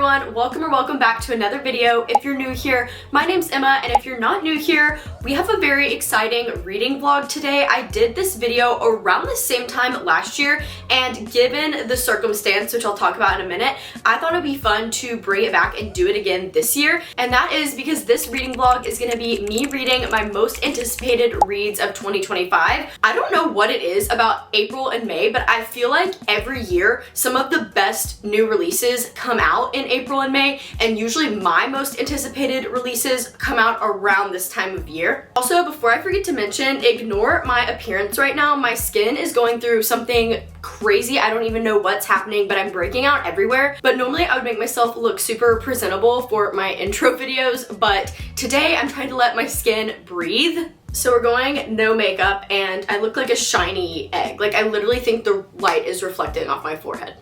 everyone, welcome back to another video. If you're new here, my name's Emma, and if you're not new here, we have a very exciting reading vlog today. I did this video around the same time last year, and given the circumstance, which I'll talk about in a minute, I thought it'd be fun to bring it back and do it again this year. And that is because this reading vlog is gonna be me reading my most anticipated reads of 2025. I don't know what it is about April and May, but I feel like every year some of the best new releases come out in April and May, and usually my most anticipated releases come out around this time of year. Also, before I forget to mention, ignore my appearance right now. My skin is going through something crazy. I don't even know what's happening, but I'm breaking out everywhere. But normally I would make myself look super presentable for my intro videos, but today I'm trying to let my skin breathe. So we're going no makeup, and I look like a shiny egg. Like, I literally think the light is reflecting off my forehead.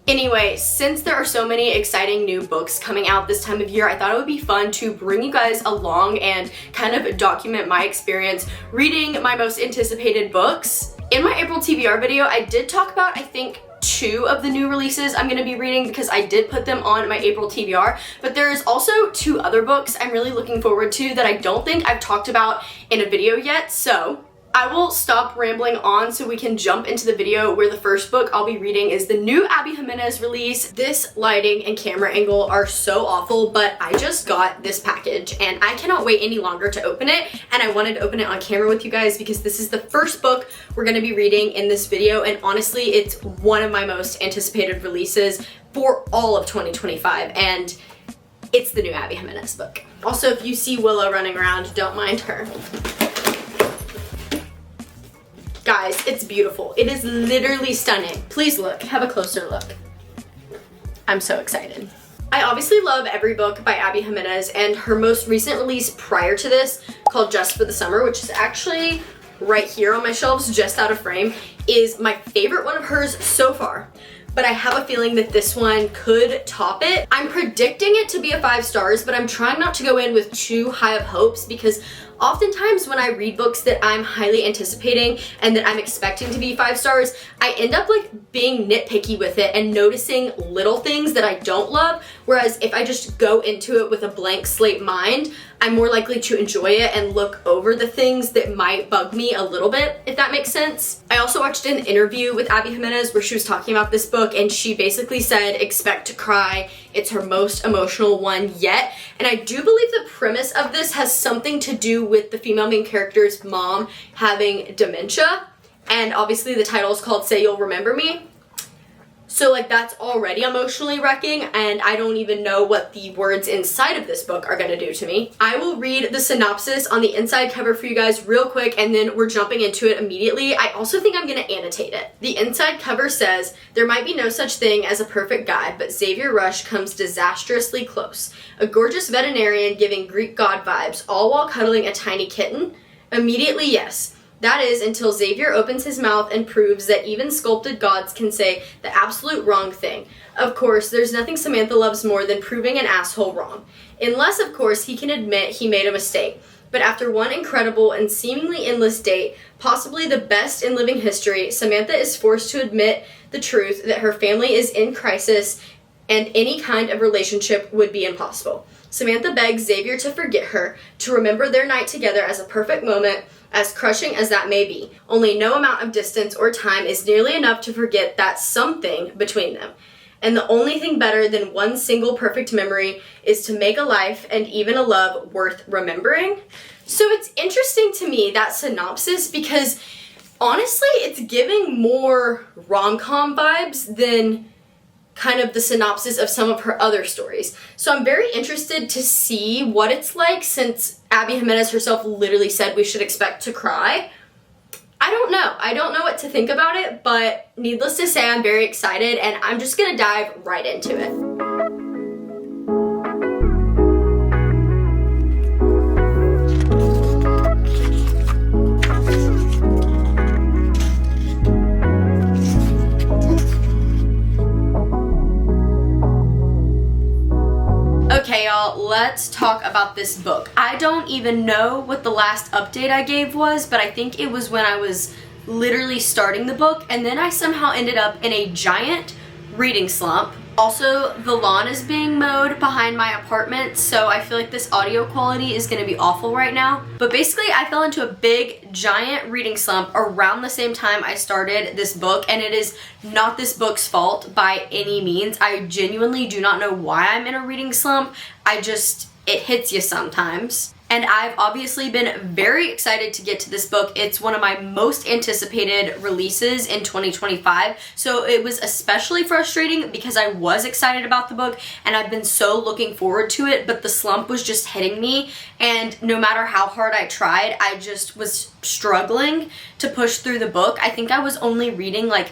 Anyway, since there are so many exciting new books coming out this time of year, I thought it would be fun to bring you guys along and kind of document my experience reading my most anticipated books. In my April TBR video, I did talk about, I think, 2 of the new releases I'm gonna be reading because I did put them on my April TBR, but there is also 2 other books I'm really looking forward to that I don't think I've talked about in a video yet, so I will stop rambling on so we can jump into the video where the first book I'll be reading is the new Abby Jimenez release. This lighting and camera angle are so awful, but I just got this package and I cannot wait any longer to open it, and I wanted to open it on camera with you guys because this is the first book we're going to be reading in this video, and honestly it's one of my most anticipated releases for all of 2025, and it's the new Abby Jimenez book. Also, if you see Willow running around, don't mind her. Guys, it's beautiful. It is literally stunning. Please look, have a closer look. I'm so excited. I obviously love every book by Abby Jimenez, and her most recent release prior to this, called Just for the Summer, which is actually right here on my shelves, just out of frame, is my favorite one of hers so far. But I have a feeling that this one could top it. I'm predicting it to be a 5 stars, but I'm trying not to go in with too high of hopes because oftentimes when I read books that I'm highly anticipating and that I'm expecting to be 5 stars, I end up like being nitpicky with it and noticing little things that I don't love. Whereas if I just go into it with a blank slate mind, I'm more likely to enjoy it and look over the things that might bug me a little bit, if that makes sense. I also watched an interview with Abby Jimenez where she was talking about this book, and she basically said, expect to cry. It's her most emotional one yet. And I do believe the premise of this has something to do with the female main character's mom having dementia. And obviously the title is called Say You'll Remember Me. So like that's already emotionally wrecking, and I don't even know what the words inside of this book are gonna do to me. I will read the synopsis on the inside cover for you guys real quick, and then we're jumping into it immediately. I also think I'm gonna annotate it. The inside cover says, there might be no such thing as a perfect guy, but Xavier Rush comes disastrously close. A gorgeous veterinarian giving Greek god vibes, all while cuddling a tiny kitten? Immediately yes. That is, until Xavier opens his mouth and proves that even sculpted gods can say the absolute wrong thing. Of course, there's nothing Samantha loves more than proving an asshole wrong. Unless, of course, he can admit he made a mistake. But after one incredible and seemingly endless date, possibly the best in living history, Samantha is forced to admit the truth that her family is in crisis and any kind of relationship would be impossible. Samantha begs Xavier to forget her, to remember their night together as a perfect moment, as crushing as that may be. Only no amount of distance or time is nearly enough to forget that something between them. And the only thing better than one single perfect memory is to make a life and even a love worth remembering. So it's interesting to me, that synopsis, because honestly, it's giving more rom-com vibes than kind of the synopsis of some of her other stories. So I'm very interested to see what it's like, since Abby Jimenez herself literally said we should expect to cry. I don't know. I don't know what to think about it, but needless to say, I'm very excited, and I'm just gonna dive right into it. Okay, y'all, let's talk about this book. I don't even know what the last update I gave was, but I think it was when I was literally starting the book, and then I somehow ended up in a giant reading slump. Also, the lawn is being mowed behind my apartment, so I feel like this audio quality is gonna be awful right now. But basically, I fell into a big, giant reading slump around the same time I started this book, and it is not this book's fault by any means. I genuinely do not know why I'm in a reading slump. It hits you sometimes. And I've obviously been very excited to get to this book. It's one of my most anticipated releases in 2025. So it was especially frustrating because I was excited about the book and I've been so looking forward to it, but the slump was just hitting me. And no matter how hard I tried, I just was struggling to push through the book. I think I was only reading like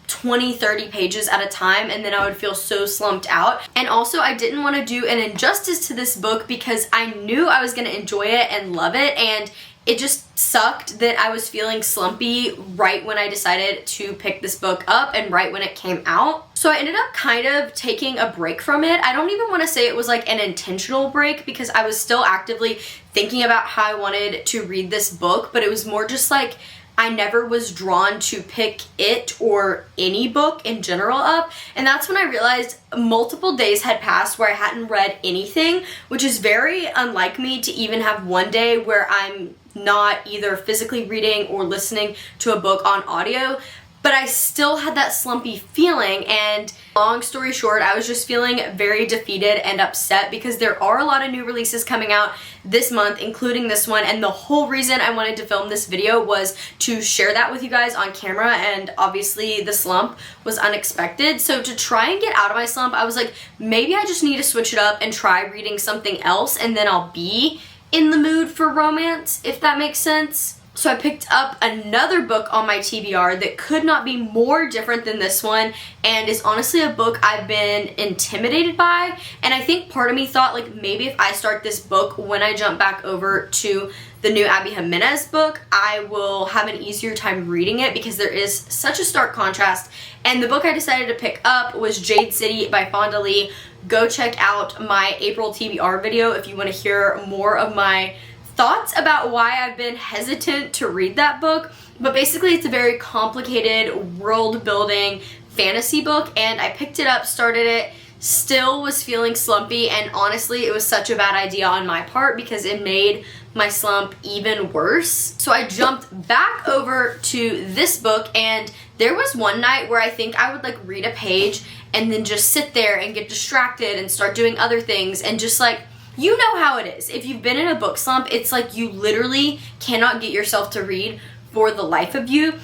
20-30 pages at a time, and then I would feel so slumped out. And also, I didn't want to do an injustice to this book because I knew I was going to enjoy it and love it, and it just sucked that I was feeling slumpy right when I decided to pick this book up and right when it came out. So I ended up kind of taking a break from it. I don't even want to say it was like an intentional break because I was still actively thinking about how I wanted to read this book, but it was more just like I never was drawn to pick it or any book in general up. And that's when I realized multiple days had passed where I hadn't read anything, which is very unlike me to even have one day where I'm not either physically reading or listening to a book on audio. But I still had that slumpy feeling, and long story short, I was just feeling very defeated and upset because there are a lot of new releases coming out this month, including this one, and the whole reason I wanted to film this video was to share that with you guys on camera, and obviously the slump was unexpected. So to try and get out of my slump, I was like, maybe I just need to switch it up and try reading something else, and then I'll be in the mood for romance, if that makes sense. So I picked up another book on my TBR that could not be more different than this one, and is honestly a book I've been intimidated by. And I think part of me thought like maybe if I start this book when I jump back over to the new Abby Jimenez book, I will have an easier time reading it because there is such a stark contrast. And the book I decided to pick up was Jade City by Fonda Lee. Go check out my April TBR video if you want to hear more of my thoughts about why I've been hesitant to read that book. But basically it's a very complicated world building fantasy book, and I picked it up, started it, still was feeling slumpy, and honestly it was such a bad idea on my part because it made my slump even worse. So I jumped back over to this book, and there was one night where I think I would like read a page and then just sit there and get distracted and start doing other things, and just like, you know how it is. If you've been in a book slump, it's like you literally cannot get yourself to read for the life of you.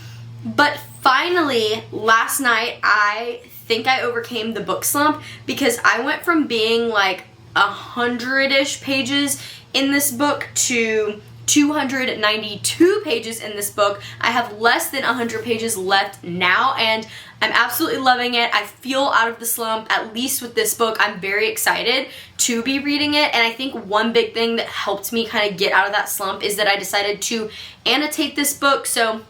But finally, last night, I think I overcame the book slump because I went from being like 100-ish pages in this book to 292 pages in this book. I have less than 100 pages left now, and I'm absolutely loving it. I feel out of the slump, at least with this book. I'm very excited to be reading it, and I think one big thing that helped me kind of get out of that slump is that I decided to annotate this book. So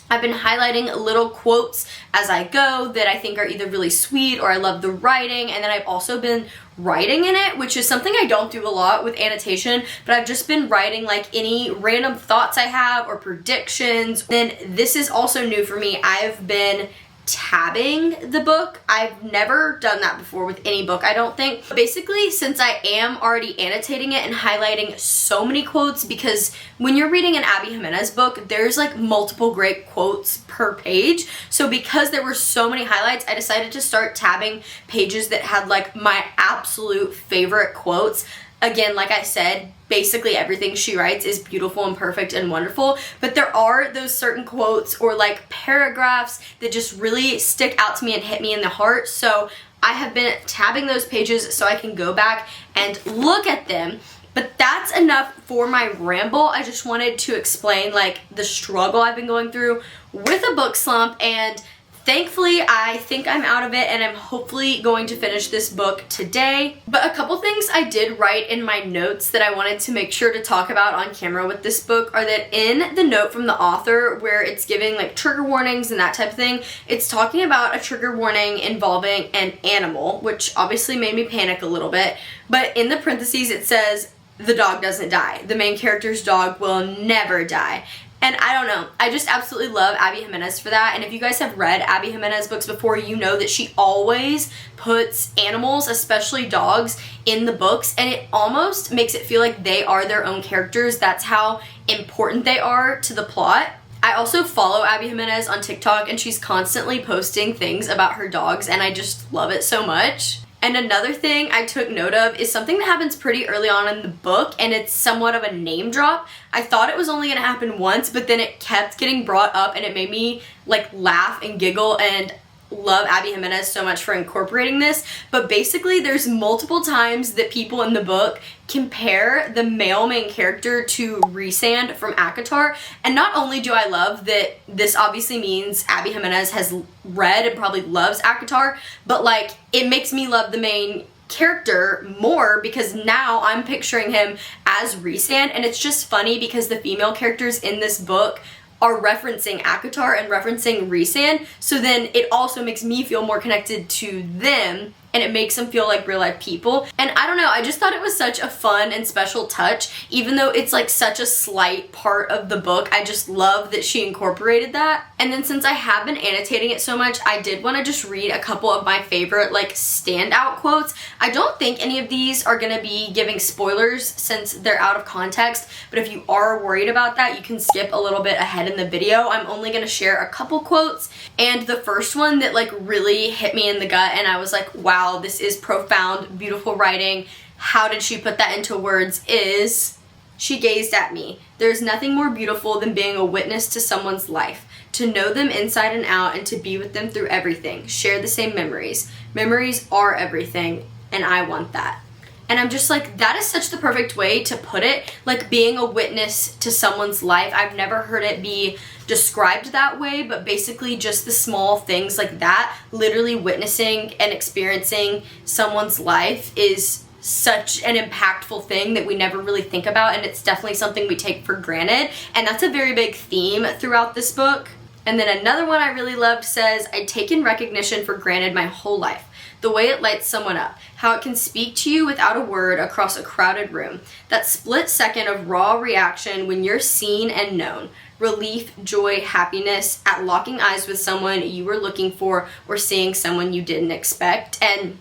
I've been highlighting little quotes as I go that I think are either really sweet or I love the writing, and then I've also been writing in it, which is something I don't do a lot with annotation, but I've just been writing like any random thoughts I have or predictions. Then this is also new for me. I've been tabbing the book. I've never done that before with any book, I don't think. Basically, since I am already annotating it and highlighting so many quotes, because when you're reading an Abby Jimenez book, there's like multiple great quotes per page. So because there were so many highlights, I decided to start tabbing pages that had like my absolute favorite quotes. Again, like I said, basically everything she writes is beautiful and perfect and wonderful, but there are those certain quotes or like paragraphs that just really stick out to me and hit me in the heart. So I have been tabbing those pages so I can go back and look at them. But that's enough for my ramble. I just wanted to explain like the struggle I've been going through with a book slump, and thankfully, I think I'm out of it, and I'm hopefully going to finish this book today. But a couple things I did write in my notes that I wanted to make sure to talk about on camera with this book are that in the note from the author where it's giving like trigger warnings and that type of thing, it's talking about a trigger warning involving an animal, which obviously made me panic a little bit. But in the parentheses, it says, the dog doesn't die. The main character's dog will never die. And I don't know, I just absolutely love Abby Jimenez for that. And if you guys have read Abby Jimenez books before, you know that she always puts animals, especially dogs, in the books, and it almost makes it feel like they are their own characters. That's how important they are to the plot. I also follow Abby Jimenez on TikTok, and she's constantly posting things about her dogs, and I just love it so much. And another thing I took note of is something that happens pretty early on in the book, and it's somewhat of a name drop. I thought it was only gonna happen once, but then it kept getting brought up, and it made me like laugh and giggle, and love Abby Jimenez so much for incorporating this. But basically there's multiple times that people in the book compare the male main character to Rhysand from ACOTAR, and not only do I love that this obviously means Abby Jimenez has read and probably loves ACOTAR, but like it makes me love the main character more because now I'm picturing him as Rhysand, and it's just funny because the female characters in this book are referencing ACOTAR and referencing Rhysand, so then it also makes me feel more connected to them, and it makes them feel like real life people. And I don't know, I just thought it was such a fun and special touch, even though it's like such a slight part of the book. I just love that she incorporated that. And then since I have been annotating it so much, I did want to just read a couple of my favorite like standout quotes. I don't think any of these are going to be giving spoilers since they're out of context, but if you are worried about that, you can skip a little bit ahead in the video. I'm only going to share a couple quotes, and the first one that like really hit me in the gut and I was like, wow, this is profound, beautiful writing. How did she put that into words is, she gazed at me. There's nothing more beautiful than being a witness to someone's life, to know them inside and out and to be with them through everything, share the same memories. Memories are everything, and I want that. And I'm just like, that is such the perfect way to put it, like being a witness to someone's life. I've never heard it be described that way, but basically just the small things like that, literally witnessing and experiencing someone's life is such an impactful thing that we never really think about, and it's definitely something we take for granted, and that's a very big theme throughout this book. And then another one I really loved says, I'd taken recognition for granted my whole life. The way it lights someone up, how it can speak to you without a word across a crowded room. That split second of raw reaction when you're seen and known. Relief, joy, happiness at locking eyes with someone you were looking for or seeing someone you didn't expect. And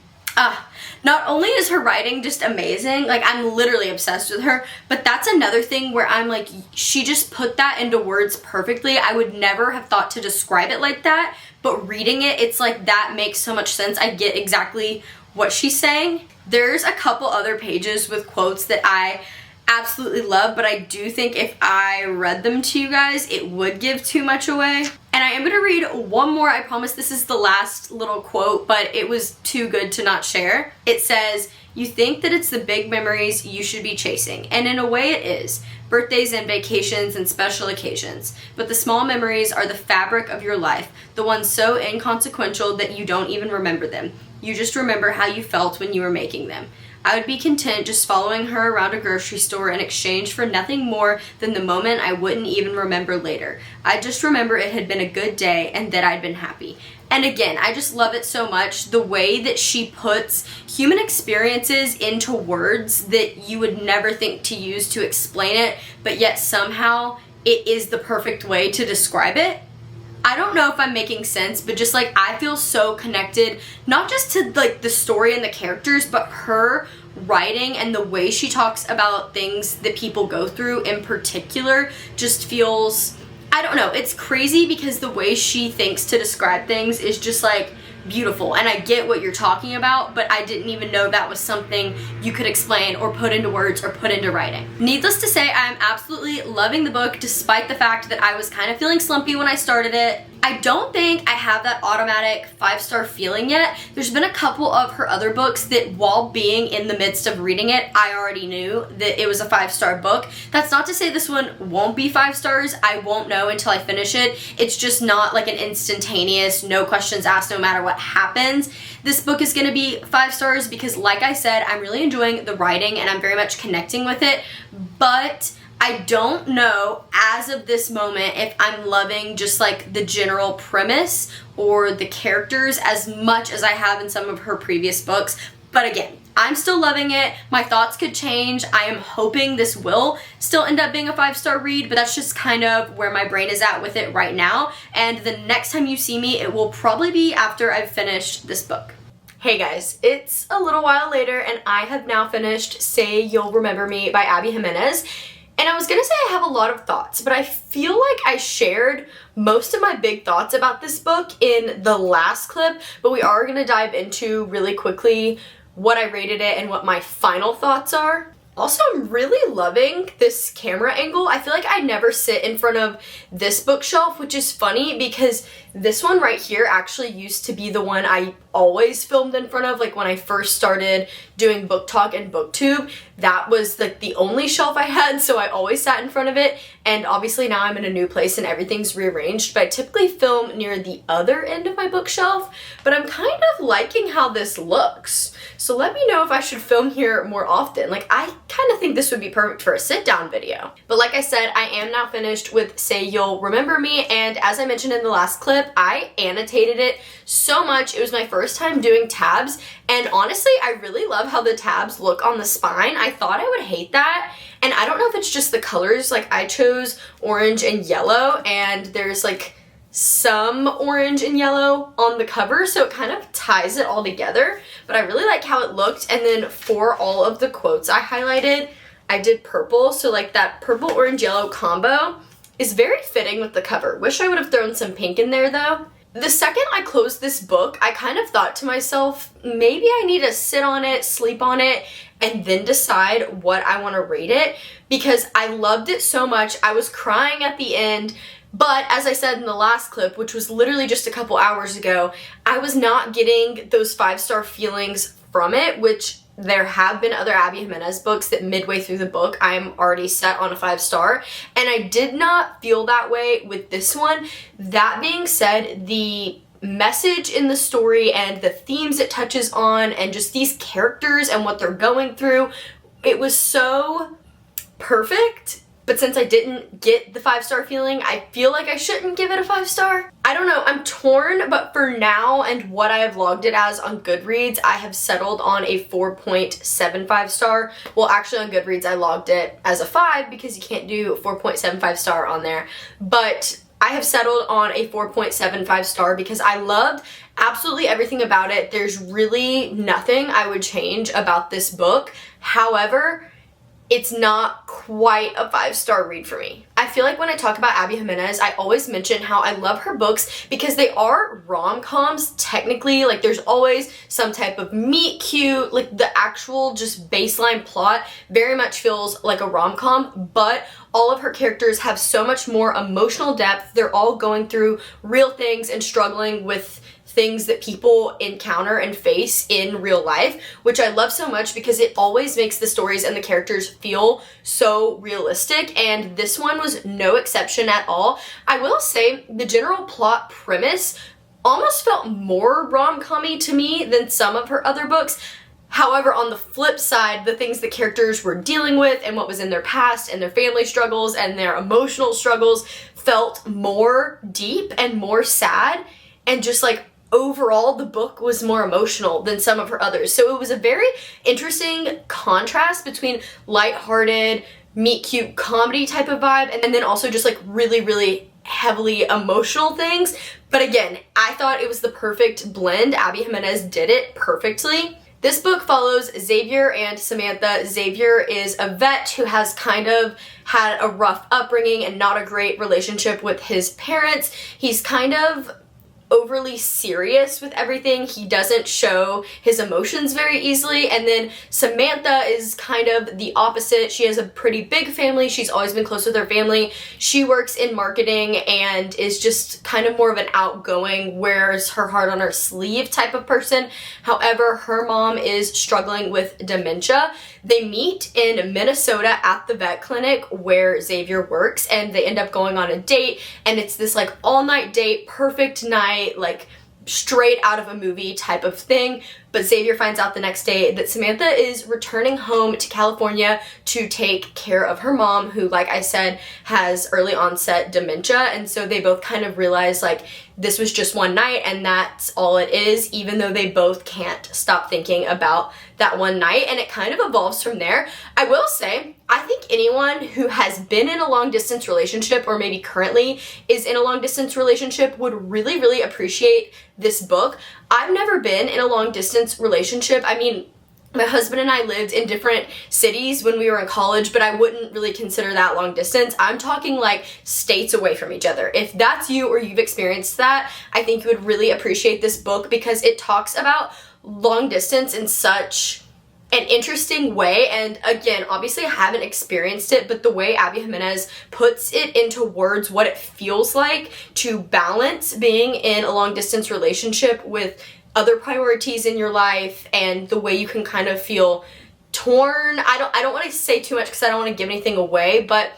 not only is her writing just amazing, like I'm literally obsessed with her, but that's another thing where I'm like, she just put that into words perfectly. I would never have thought to describe it like that, but reading it, it's like that makes so much sense. I get exactly what she's saying. There's a couple other pages with quotes that I absolutely love, but I do think if I read them to you guys, it would give too much away. And I am going to read one more. I promise this is the last little quote, but it was too good to not share. It says, you think that it's the big memories you should be chasing, and in a way it is. Birthdays and vacations and special occasions. But the small memories are the fabric of your life, the ones so inconsequential that you don't even remember them. You just remember how you felt when you were making them. I would be content just following her around a grocery store in exchange for nothing more than the moment I wouldn't even remember later. I'd just remember it had been a good day and that I'd been happy. And again, I just love it so much, the way that she puts human experiences into words that you would never think to use to explain it, but yet somehow it is the perfect way to describe it. I don't know if I'm making sense, but just like I feel so connected, not just to like the story and the characters, but her writing and the way she talks about things that people go through in particular just feels, I don't know, it's crazy because the way she thinks to describe things is just like beautiful, and I get what you're talking about, but I didn't even know that was something you could explain or put into words or put into writing. Needless to say, I'm absolutely loving the book despite the fact that I was kind of feeling slumpy when I started it. I don't think I have that automatic 5-star feeling yet. There's been a couple of her other books that while being in the midst of reading it, I already knew that it was a 5-star book. That's not to say this one won't be 5 stars. I won't know until I finish it. It's just not like an instantaneous, no questions asked, no matter what happens. This book is gonna be 5 stars because like I said, I'm really enjoying the writing and I'm very much connecting with it, but I don't know as of this moment if I'm loving just like the general premise or the characters as much as I have in some of her previous books. But again, I'm still loving it. My thoughts could change. I am hoping this will still end up being a 5-star read, but that's just kind of where my brain is at with it right now. And the next time you see me, it will probably be after I've finished this book. Hey guys, it's a little while later and I have now finished Say You'll Remember Me by Abby Jimenez. And I was gonna say I have a lot of thoughts, but I feel like I shared most of my big thoughts about this book in the last clip, but we are gonna dive into really quickly what I rated it and what my final thoughts are. Also, I'm really loving this camera angle. I feel like I never sit in front of this bookshelf, which is funny because this one right here actually used to be the one I always filmed in front of, like when I first started doing BookTok and BookTube. That was like the only shelf I had, so I always sat in front of it. And obviously now I'm in a new place and everything's rearranged, but I typically film near the other end of my bookshelf. But I'm kind of liking how this looks. So let me know if I should film here more often. Like, I kind of think this would be perfect for a sit-down video. But like I said, I am now finished with Say You'll Remember Me, and as I mentioned in the last clip, I annotated it so much. It was my first time doing tabs, and honestly, I really love how the tabs look on the spine. I thought I would hate that, and I don't know if it's just the colors. Like, I chose orange and yellow, and there's like some orange and yellow on the cover, so it kind of ties it all together, but I really like how it looked. And then for all of the quotes I highlighted, I did purple, so like that purple orange yellow combo is very fitting with the cover. Wish I would have thrown some pink in there though. The second I closed this book, I kind of thought to myself, maybe I need to sit on it, sleep on it, and then decide what I want to rate it, because I loved it so much. I was crying at the end, but as I said in the last clip, which was literally just a couple hours ago, I was not getting those 5-star feelings from it, which there have been other Abby Jimenez books that midway through the book, I'm already set on a 5-star, and I did not feel that way with this one. That being said, the message in the story and the themes it touches on and just these characters and what they're going through, it was so perfect. But since I didn't get the 5-star feeling, I feel like I shouldn't give it a 5-star. I don't know, I'm torn, but for now and what I have logged it as on Goodreads, I have settled on a 4.75 star. Well, actually on Goodreads, I logged it as a 5 because you can't do 4.75 star on there. But I have settled on a 4.75 star because I loved absolutely everything about it. There's really nothing I would change about this book. However, it's not quite a 5-star read for me. I feel like when I talk about Abby Jimenez, I always mention how I love her books because they are rom-coms technically. Like, there's always some type of meet cute, like the actual just baseline plot very much feels like a rom-com, but all of her characters have so much more emotional depth. They're all going through real things and struggling with things that people encounter and face in real life, which I love so much because it always makes the stories and the characters feel so realistic, and this one was no exception at all. I will say the general plot premise almost felt more rom-com-y to me than some of her other books. However, on the flip side, the things the characters were dealing with and what was in their past and their family struggles and their emotional struggles felt more deep and more sad, and just like overall the book was more emotional than some of her others. So it was a very interesting contrast between lighthearted, meet cute comedy type of vibe and then also just like really heavily emotional things. But again, I thought it was the perfect blend. Abby Jimenez did it perfectly. This book follows Xavier and Samantha. Xavier is a vet who has kind of had a rough upbringing and not a great relationship with his parents. He's kind of overly serious with everything. He doesn't show his emotions very easily. And then Samantha is kind of the opposite. She has a pretty big family. She's always been close with her family. She works in marketing and is just kind of more of an outgoing, wears her heart on her sleeve type of person. However, her mom is struggling with dementia. They meet in Minnesota at the vet clinic where Xavier works, and they end up going on a date, and it's this like all-night date, perfect night, like straight out of a movie type of thing. but Xavier finds out the next day that Samantha is returning home to California to take care of her mom, who, like I said, has early onset dementia. And so they both kind of realize like this was just one night and that's all it is, even though they both can't stop thinking about that one night. And it kind of evolves from there. I will say, I think anyone who has been in a long distance relationship or maybe currently is in a long distance relationship would really, really appreciate this book. I've never been in a long distance relationship. I mean, my husband and I lived in different cities when we were in college, but I wouldn't really consider that long distance. I'm talking like states away from each other. If that's you or you've experienced that, I think you would really appreciate this book because it talks about long distance in such an interesting way. And again, obviously I haven't experienced it, but the way Abby Jimenez puts it into words, what it feels like to balance being in a long distance relationship with other priorities in your life and the way you can kind of feel torn. I don't want to say too much because I don't want to give anything away, but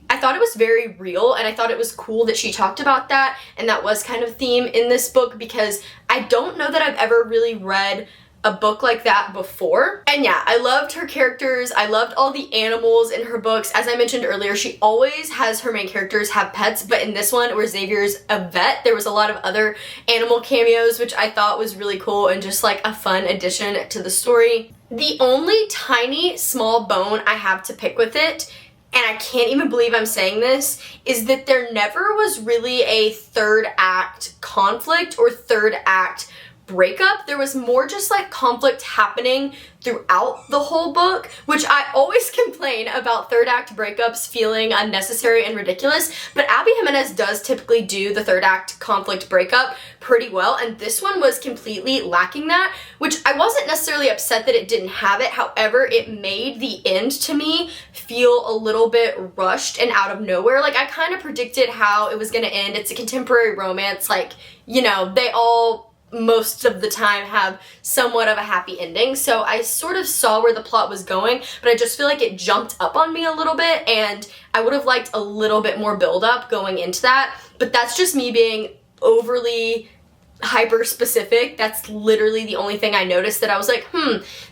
I thought it was very real and I thought it was cool that she talked about that, and that was kind of theme in this book because I don't know that I've ever really read a book like that before. And yeah, I loved her characters. I loved all the animals in her books. As I mentioned earlier, she always has her main characters have pets, but in this one where Xavier's a vet, there was a lot of other animal cameos, which I thought was really cool and just like a fun addition to the story. The only tiny small bone I have to pick with it, and I can't even believe I'm saying this, is that there never was really a third act conflict or third act breakup. There was more just like conflict happening throughout the whole book, which I always complain about third act breakups feeling unnecessary and ridiculous, but Abby Jimenez does typically do the third act conflict breakup pretty well, and this one was completely lacking that, which I wasn't necessarily upset that it didn't have it. However, it made the end to me feel a little bit rushed and out of nowhere. Like I kind of predicted how it was going to end. It's a contemporary romance, like, you know, they all most of the time have somewhat of a happy ending. So I sort of saw where the plot was going, but I just feel like it jumped up on me a little bit and I would have liked a little bit more build up going into that. But that's just me being overly hyper specific. That's literally the only thing I noticed that I was like,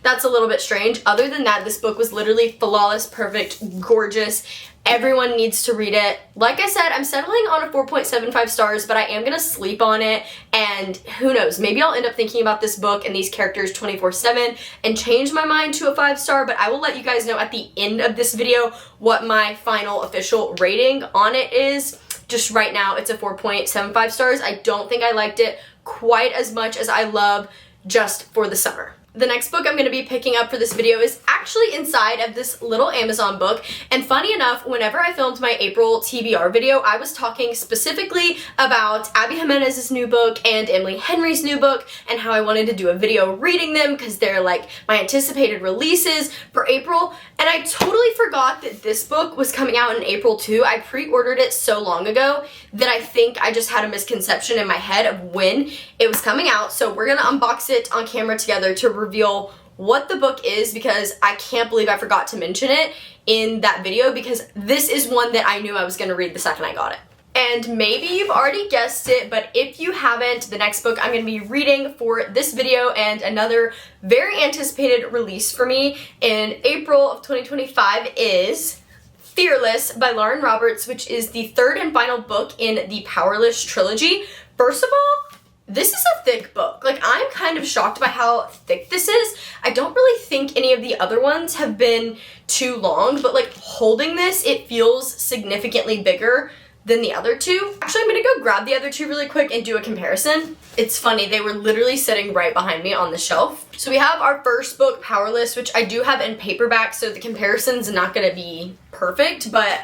that's a little bit strange. Other than that, this book was literally flawless, perfect, gorgeous. Everyone needs to read it. Like I said, I'm settling on a 4.75 stars, but I am gonna sleep on it, and who knows, maybe I'll end up thinking about this book and these characters 24/7 and change my mind to a 5-star, but I will let you guys know at the end of this video what my final official rating on it is. Just right now, it's a 4.75 stars. I don't think I liked it quite as much as I love Just for the Summer. The next book I'm going to be picking up for this video is actually inside of this little Amazon book, and funny enough, whenever I filmed my April TBR video, I was talking specifically about Abby Jimenez's new book and Emily Henry's new book and how I wanted to do a video reading them because they're like my anticipated releases for April, and I totally forgot that this book was coming out in April too. I pre-ordered it so long ago that I think I just had a misconception in my head of when it was coming out, so we're going to unbox it on camera together to reveal what the book is because I can't believe I forgot to mention it in that video because this is one that I knew I was going to read the second I got it. And maybe you've already guessed it, but if you haven't, the next book I'm going to be reading for this video and another very anticipated release for me in April of 2025 is Fearless by Lauren Roberts, which is the third and final book in the Powerless trilogy. First of all, this is a thick book. Like, I'm kind of shocked by how thick this is. I don't really think any of the other ones have been too long, but like holding this, it feels significantly bigger than the other two. Actually, I'm gonna go grab the other two really quick and do a comparison. It's funny, they were literally sitting right behind me on the shelf. So we have our first book, Powerless, which I do have in paperback, so the comparison's not gonna be perfect, but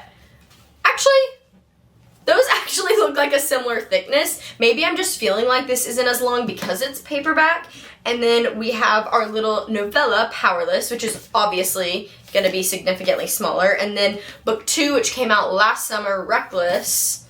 actually, those actually look like a similar thickness. Maybe I'm just feeling like this isn't as long because it's paperback. And then we have our little novella, Powerless, which is obviously gonna be significantly smaller. And then book 2, which came out last summer, Reckless.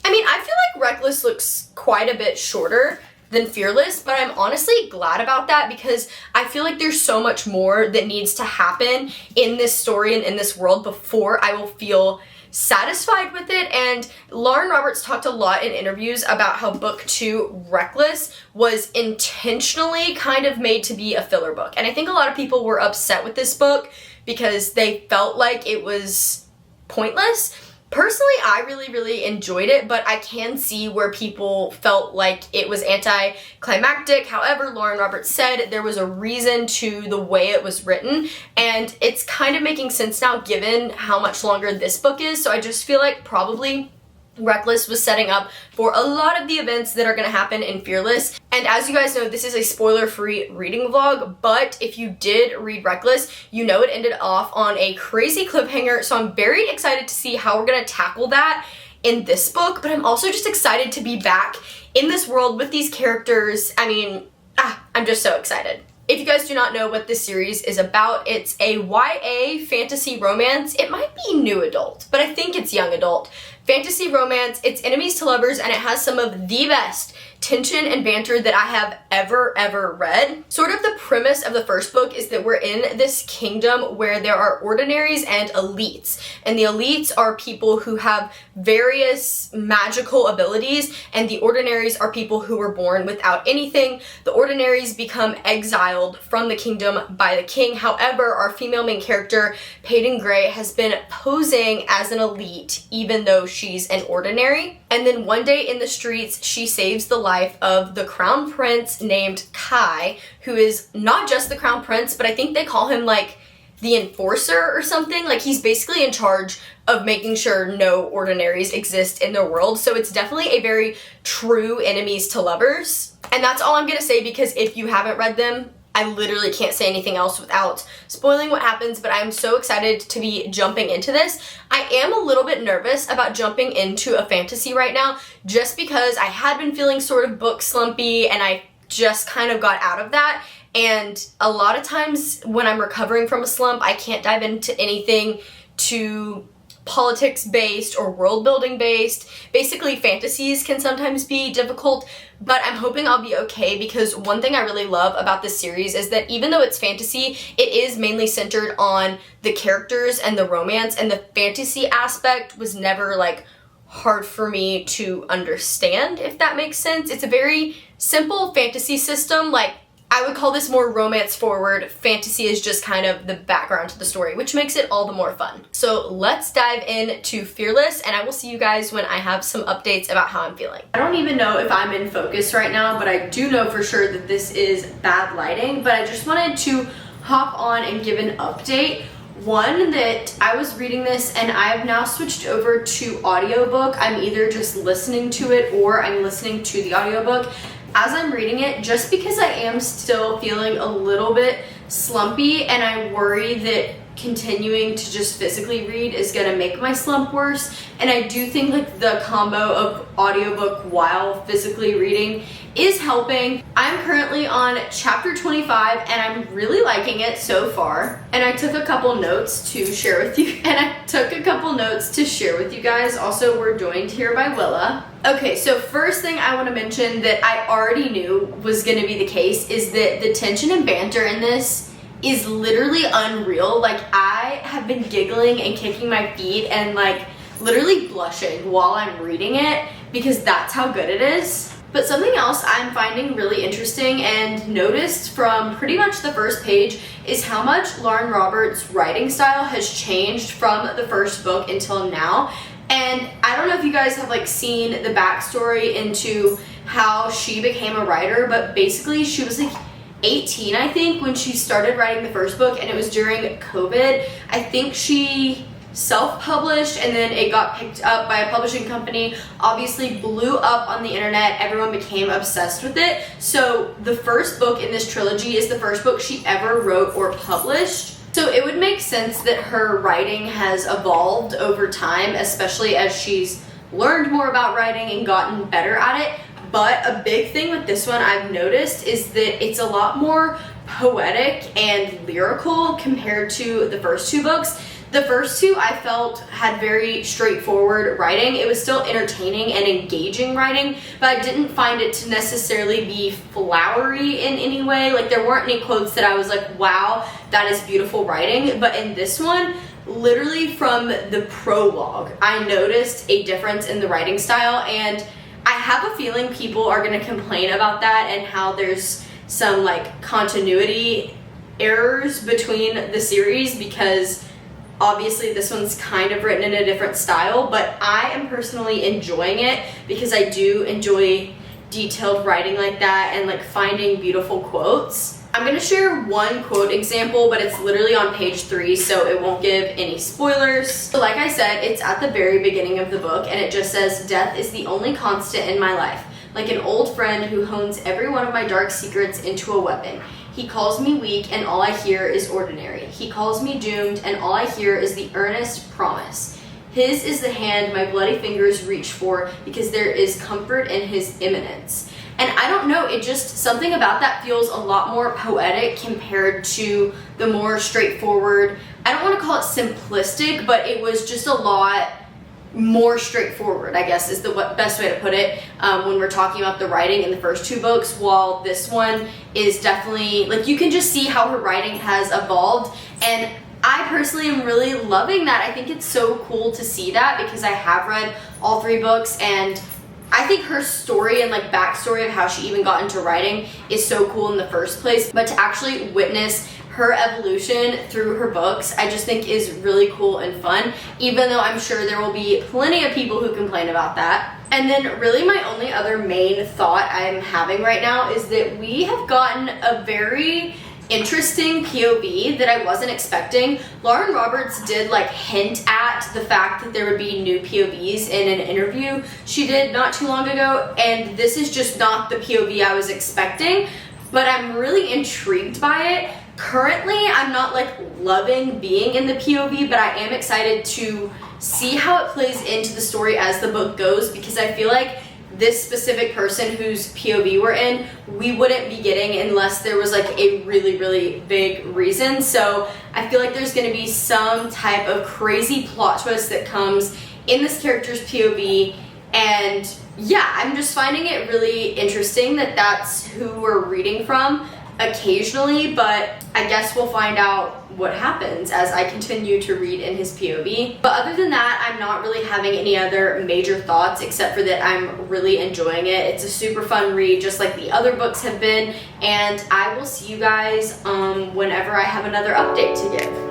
I mean, I feel like Reckless looks quite a bit shorter than Fearless, but I'm honestly glad about that because I feel like there's so much more that needs to happen in this story and in this world before I will feel satisfied with it. And Lauren Roberts talked a lot in interviews about how book 2, Reckless, was intentionally kind of made to be a filler book. And I think a lot of people were upset with this book because they felt like it was pointless. Personally, I really enjoyed it, but I can see where people felt like it was anticlimactic. However, Lauren Roberts said there was a reason to the way it was written, and it's kind of making sense now given how much longer this book is. So I just feel like probably Reckless was setting up for a lot of the events that are going to happen in Fearless. And as you guys know, this is a spoiler-free reading vlog, but if you did read Reckless, you know it ended off on a crazy cliffhanger, so I'm very excited to see how we're going to tackle that in this book, but I'm also just excited to be back in this world with these characters. I mean, I'm just so excited. If you guys do not know what this series is about, it's a YA fantasy romance. It might be new adult, but I think it's young adult. Fantasy romance, it's enemies to lovers, and it has some of the best tension and banter that I have ever read. Sort of the premise of the first book is that we're in this kingdom where there are ordinaries and elites. And the elites are people who have various magical abilities, and the ordinaries are people who were born without anything. The ordinaries become exiled from the kingdom by the king. However, our female main character, Peyton Gray, has been posing as an elite even though she's an ordinary. And then one day in the streets, she saves the life of the crown prince named Kai, who is not just the crown prince, but I think they call him like the enforcer or something. Like he's basically in charge of making sure no ordinaries exist in the world. So it's definitely a very true enemies to lovers. And that's all I'm gonna say, because if you haven't read them, I literally can't say anything else without spoiling what happens, but I'm so excited to be jumping into this. I am a little bit nervous about jumping into a fantasy right now, just because I had been feeling sort of book slumpy and I just kind of got out of that. And a lot of times when I'm recovering from a slump, I can't dive into anything too politics based or world building based. Basically, fantasies can sometimes be difficult, but I'm hoping I'll be okay, because one thing I really love about this series is that even though it's fantasy, it is mainly centered on the characters and the romance, and the fantasy aspect was never like hard for me to understand, if that makes sense. It's a very simple fantasy system. Like, I would call this more romance forward. Fantasy is just kind of the background to the story, which makes it all the more fun. So let's dive into Fearless, and I will see you guys when I have some updates about how I'm feeling. I don't even know if I'm in focus right now, but I do know for sure that this is bad lighting, but I just wanted to hop on and give an update. One, that I was reading this and I've now switched over to audiobook. I'm either just listening to it or I'm listening to the audiobook as I'm reading it, just because I am still feeling a little bit slumpy, and I worry that continuing to just physically read is gonna make my slump worse. And I do think like the combo of audiobook while physically reading is helping. I'm currently on chapter 25 and I'm really liking it so far. And I took a couple notes to share with you guys. Also, we're joined here by Willa. Okay, so first thing I want to mention that I already knew was going to be the case is that the tension and banter in this is literally unreal. Like, I have been giggling and kicking my feet and like literally blushing while I'm reading it, because that's how good it is. But something else I'm finding really interesting and noticed from pretty much the first page is how much Lauren Roberts' writing style has changed from the first book until now. And I don't know if you guys have like seen the backstory into how she became a writer, but basically she was like 18, I think, when she started writing the first book, and it was during COVID. I think she self-published and then it got picked up by a publishing company, obviously blew up on the internet, everyone became obsessed with it. So the first book in this trilogy is the first book she ever wrote or published. So it would make sense that her writing has evolved over time, especially as she's learned more about writing and gotten better at it. But a big thing with this one I've noticed is that it's a lot more poetic and lyrical compared to the first two books. The first two I felt had very straightforward writing. It was still entertaining and engaging writing, but I didn't find it to necessarily be flowery in any way. Like, there weren't any quotes that I was like, wow, that is beautiful writing. But in this one, literally from the prologue, I noticed a difference in the writing style, and I have a feeling people are going to complain about that and how there's some like continuity errors between the series, because obviously this one's kind of written in a different style, but I am personally enjoying it because I do enjoy detailed writing like that and like finding beautiful quotes. I'm gonna share one quote example, but it's literally on page 3, so it won't give any spoilers. So like I said, it's at the very beginning of the book, and it just says, "Death is the only constant in my life, like an old friend who hones every one of my dark secrets into a weapon. He calls me weak, and all I hear is ordinary. He calls me doomed, and all I hear is the earnest promise. His is the hand my bloody fingers reach for, because there is comfort in his imminence." And I don't know, it just, something about that feels a lot more poetic compared to the more straightforward, I don't want to call it simplistic, but it was just a lot more straightforward, I guess is the best way to put it, when we're talking about the writing in the first 2 books, while this one is definitely, like, you can just see how her writing has evolved, and I personally am really loving that. I think it's so cool to see that, because I have read all 3 books, and I think her story and like backstory of how she even got into writing is so cool in the first place, but to actually witness her evolution through her books, I just think is really cool and fun, even though I'm sure there will be plenty of people who complain about that. And then really my only other main thought I'm having right now is that we have gotten a very interesting POV that I wasn't expecting. Lauren Roberts did like hint at the fact that there would be new POVs in an interview she did not too long ago, and this is just not the POV I was expecting, but I'm really intrigued by it. Currently, I'm not like loving being in the POV, but I am excited to see how it plays into the story as the book goes, because I feel like this specific person whose POV we're in, we wouldn't be getting unless there was like a really, really big reason. So I feel like there's gonna be some type of crazy plot twist that comes in this character's POV, and yeah, I'm just finding it really interesting that that's who we're reading from occasionally, but I guess we'll find out what happens as I continue to read in his POV. But other than that, I'm not really having any other major thoughts except for that I'm really enjoying it. It's a super fun read, just like the other books have been, and I will see you guys whenever I have another update to give.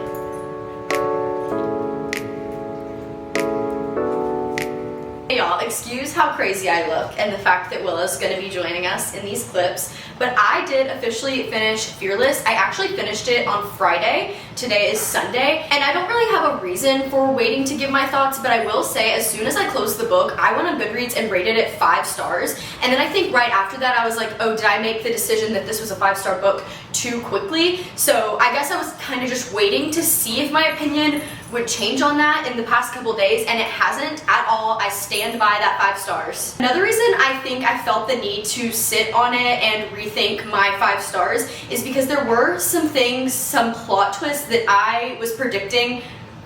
Hey y'all, excuse how crazy I look and the fact that Willa's going to be joining us in these clips, but I did officially finish Fearless. I actually finished it on Friday. Today is Sunday, and I don't really have a reason for waiting to give my thoughts, but I will say as soon as I closed the book, I went on Goodreads and rated it 5 stars, and then I think right after that I was like, oh, did I make the decision that this was a 5-star book too quickly? So I guess I was kind of just waiting to see if my opinion would change on that in the past couple days, and it hasn't at all. I stand by that 5 stars. Another reason I think I felt the need to sit on it and rethink my 5 stars is because there were some things, some plot twists that I was predicting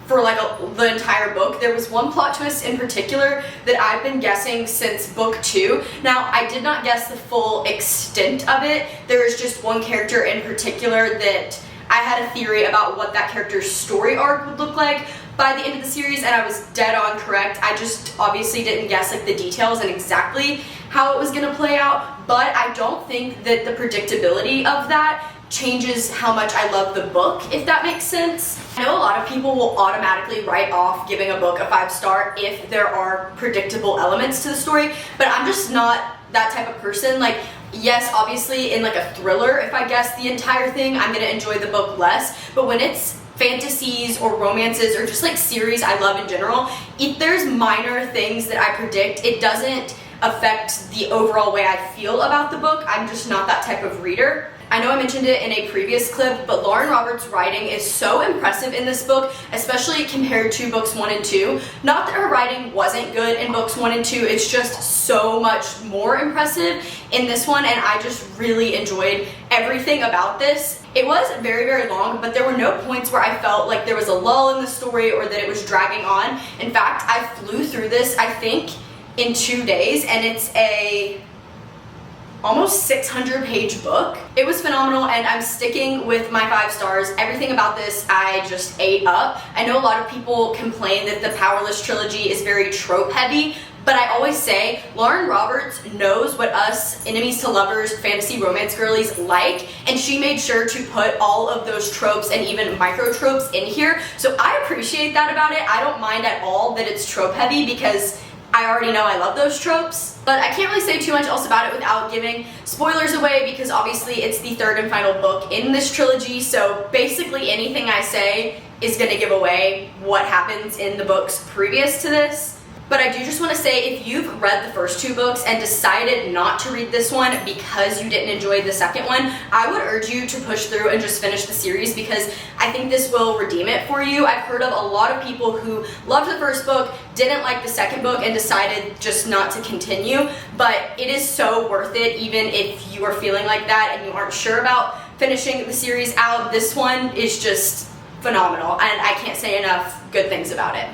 for like the entire book. There was one plot twist in particular that I've been guessing since book 2. Now, I did not guess the full extent of it. There is just one character in particular that I had a theory about what that character's story arc would look like by the end of the series, and I was dead on correct. I just obviously didn't guess like the details and exactly how it was gonna play out, but I don't think that the predictability of that changes how much I love the book, if that makes sense. I know a lot of people will automatically write off giving a book a 5-star if there are predictable elements to the story, but I'm just not that type of person. Like, yes, obviously in like a thriller, if I guess the entire thing, I'm gonna enjoy the book less, but when it's fantasies or romances or just like series I love in general, if there's minor things that I predict, it doesn't affect the overall way I feel about the book. I'm just not that type of reader. I know I mentioned it in a previous clip, but Lauren Roberts' writing is so impressive in this book, especially compared to books 1 and 2. Not that her writing wasn't good in books 1 and 2, it's just so much more impressive in this one, and I just really enjoyed everything about this. It was very, very long, but there were no points where I felt like there was a lull in the story or that it was dragging on. In fact, I flew through this, I think, in 2 days, and it's a almost 600-page book. It was phenomenal, and I'm sticking with my 5 stars. Everything about this I just ate up. I know a lot of people complain that the Powerless trilogy is very trope heavy, but I always say Lauren Roberts knows what us enemies to lovers fantasy romance girlies like, and she made sure to put all of those tropes and even micro tropes in here. So I appreciate that about it. I don't mind at all that it's trope heavy because I already know I love those tropes. But I can't really say too much else about it without giving spoilers away, because obviously it's the 3rd and final book in this trilogy, so basically anything I say is gonna give away what happens in the books previous to this. But I do just want to say, if you've read the first 2 books and decided not to read this one because you didn't enjoy the second one, I would urge you to push through and just finish the series, because I think this will redeem it for you. I've heard of a lot of people who loved the first book, didn't like the second book, and decided just not to continue, but it is so worth it even if you are feeling like that and you aren't sure about finishing the series out. This one is just phenomenal, and I can't say enough good things about it.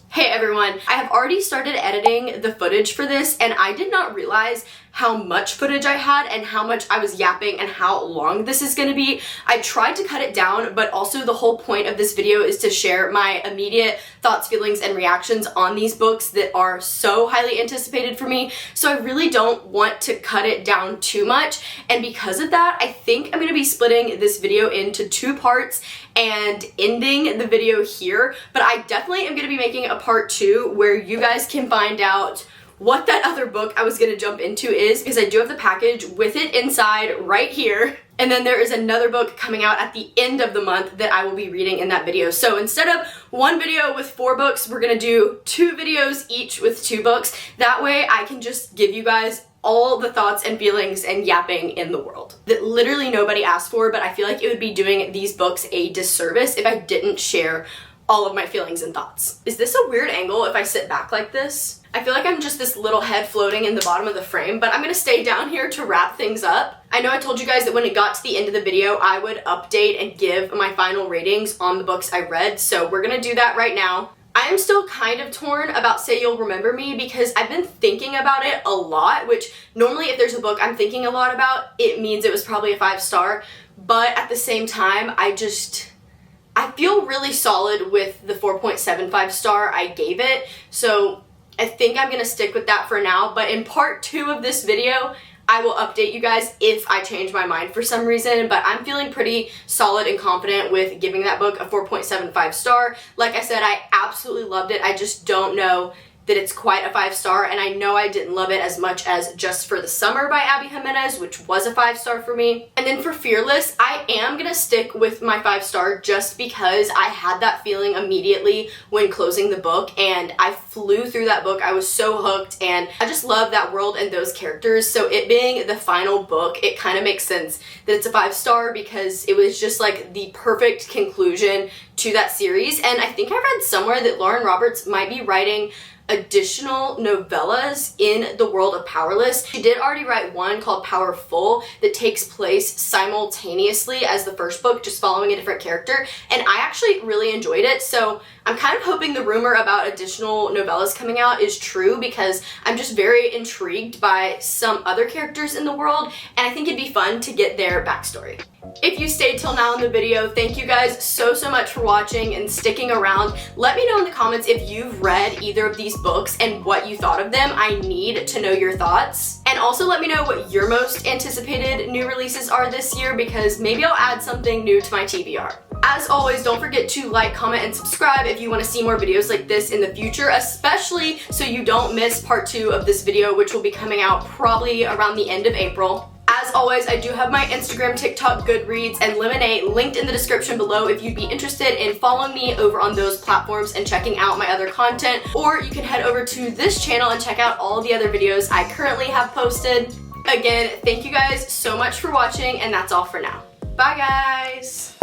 Hey everyone, I have already started editing the footage for this, and I did not realize how much footage I had and how much I was yapping and how long this is gonna be. I tried to cut it down, but also the whole point of this video is to share my immediate thoughts, feelings, and reactions on these books that are so highly anticipated for me. So I really don't want to cut it down too much, and because of that, I think I'm gonna be splitting this video into 2 parts and ending the video here, but I definitely am gonna be making a part 2 where you guys can find out what that other book I was gonna jump into is, because I do have the package with it inside right here. And then there is another book coming out at the end of the month that I will be reading in that video. So instead of 1 video with 4 books, we're gonna do 2 videos each with 2 books. That way I can just give you guys all the thoughts and feelings and yapping in the world that literally nobody asked for, but I feel like it would be doing these books a disservice if I didn't share all of my feelings and thoughts. Is this a weird angle if I sit back like this? I feel like I'm just this little head floating in the bottom of the frame, but I'm gonna stay down here to wrap things up. I know I told you guys that when it got to the end of the video, I would update and give my final ratings on the books I read, so we're gonna do that right now. I am still kind of torn about Say You'll Remember Me, because I've been thinking about it a lot, which normally if there's a book I'm thinking a lot about, it means it was probably a 5 star, but at the same time, I feel really solid with the 4.75 star I gave it, so I think I'm gonna stick with that for now. But in part 2 of this video, I will update you guys if I change my mind for some reason, but I'm feeling pretty solid and confident with giving that book a 4.75 star. Like I said, I absolutely loved it. I just don't know that it's quite a 5 star, and I know I didn't love it as much as Just for the Summer by Abby Jimenez, which was a 5 star for me. And then for Fearless, I am gonna stick with my 5 star just because I had that feeling immediately when closing the book, and I flew through that book. I was so hooked, and I just love that world and those characters. So it being the final book, it kind of makes sense that it's a 5 star because it was just like the perfect conclusion to that series. And I think I read somewhere that Lauren Roberts might be writing additional novellas in the world of Powerless. She did already write one called Powerful that takes place simultaneously as the first book, just following a different character, and I actually really enjoyed it. So I'm kind of hoping the rumor about additional novellas coming out is true, because I'm just very intrigued by some other characters in the world, and I think it'd be fun to get their backstory. If you stayed till now in the video, thank you guys so much for watching and sticking around. Let me know in the comments if you've read either of these books and what you thought of them. I need to know your thoughts. And also let me know what your most anticipated new releases are this year, because maybe I'll add something new to my TBR. As always, don't forget to like, comment, and subscribe if you want to see more videos like this in the future, especially so you don't miss part 2 of this video, which will be coming out probably around the end of April. As always, I do have my Instagram, TikTok, Goodreads, and Lemonade linked in the description below if you'd be interested in following me over on those platforms and checking out my other content, or you can head over to this channel and check out all the other videos I currently have posted. Again, thank you guys so much for watching, and that's all for now. Bye guys!